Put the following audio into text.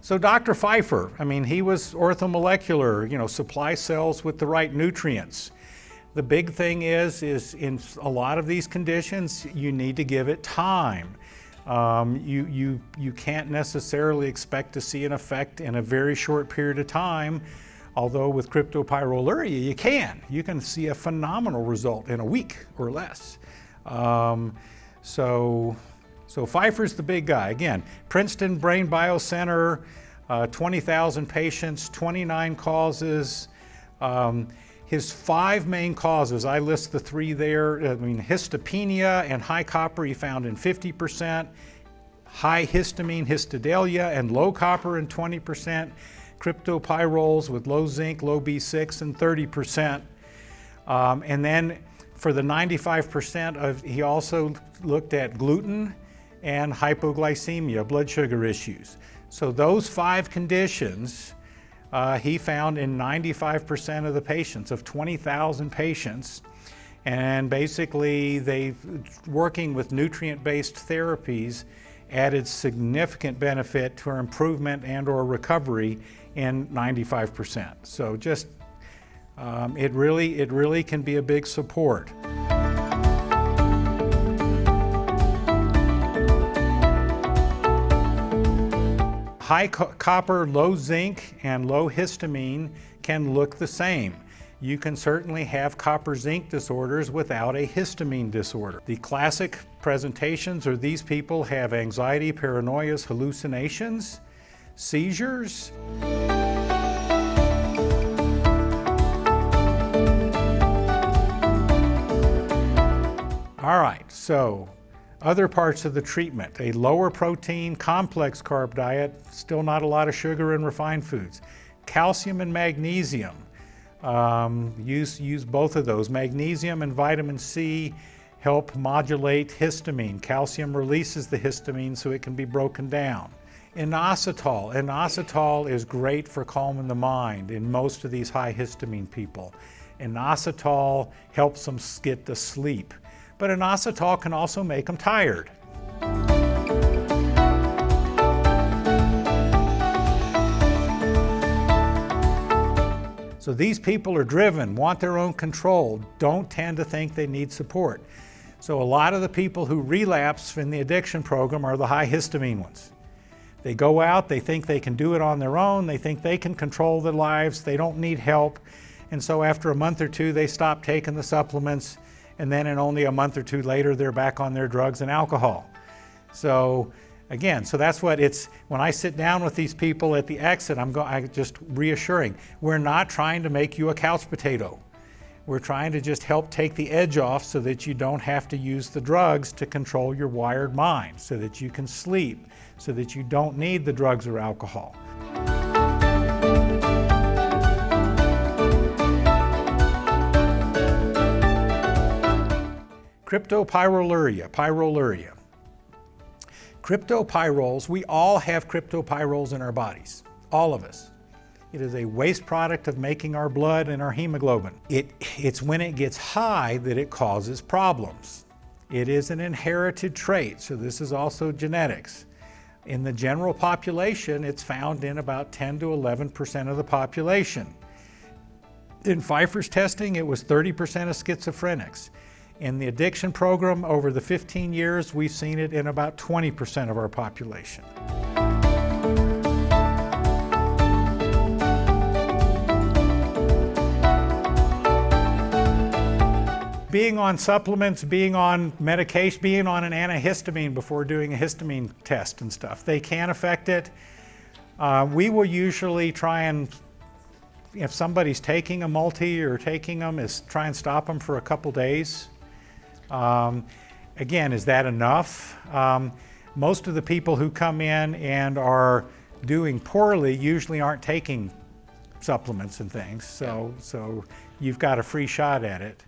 So Dr. Pfeiffer, I mean, he was orthomolecular, supply cells with the right nutrients. The big thing is in a lot of these conditions, you need to give it time. You can't necessarily expect to see an effect in a very short period of time, although with cryptopyroluria you can. You can see a phenomenal result in a week or less. So Pfeiffer's the big guy. Again, Princeton Brain Biocenter, 20,000 patients, 29 causes. His 5 main causes, I list the 3 there. Histopenia and high copper he found in 50%, high histamine, histidalia, and low copper in 20%, cryptopyroles with low zinc, low B6 in 30%. And then for the 95%, he also looked at gluten and hypoglycemia, blood sugar issues. So those 5 conditions he found in 95% of the patients, of 20,000 patients. And basically, working with nutrient-based therapies added significant benefit to our improvement and or recovery in 95%. So just, it really can be a big support. High copper, low zinc, and low histamine can look the same. You can certainly have copper-zinc disorders without a histamine disorder. The classic presentations are these people have anxiety, paranoias, hallucinations, seizures. All right, so other parts of the treatment, a lower protein, complex carb diet, still not a lot of sugar and refined foods. Calcium and magnesium, use both of those. Magnesium and vitamin C help modulate histamine. Calcium releases the histamine so it can be broken down. Inositol. Inositol is great for calming the mind in most of these high histamine people. Inositol helps them get to sleep. But inositol can also make them tired. So these people are driven, want their own control, don't tend to think they need support. So a lot of the people who relapse in the addiction program are the high histamine ones. They go out, they think they can do it on their own, they think they can control their lives, they don't need help. And so after a month or 2, they stop taking the supplements, and then in only a month or 2 later, they're back on their drugs and alcohol. So again, so that's what it's, when I sit down with these people at the exit, I'm just reassuring, we're not trying to make you a couch potato. We're trying to just help take the edge off so that you don't have to use the drugs to control your wired mind, so that you can sleep, so that you don't need the drugs or alcohol. Pyroluria. Cryptopyroles, we all have cryptopyroles in our bodies, all of us. It is a waste product of making our blood and our hemoglobin. It's when it gets high that it causes problems. It is an inherited trait, so this is also genetics. In the general population, it's found in about 10 to 11% of the population. In Pfeiffer's testing, it was 30% of schizophrenics. In the addiction program, over the 15 years, we've seen it in about 20% of our population. Being on supplements, being on medication, being on an antihistamine before doing a histamine test and stuff, they can affect it. We will usually try and, if somebody's taking a multi or taking them, is try and stop them for a couple days. Again, is that enough? Most of the people who come in and are doing poorly usually aren't taking supplements and things, so you've got a free shot at it.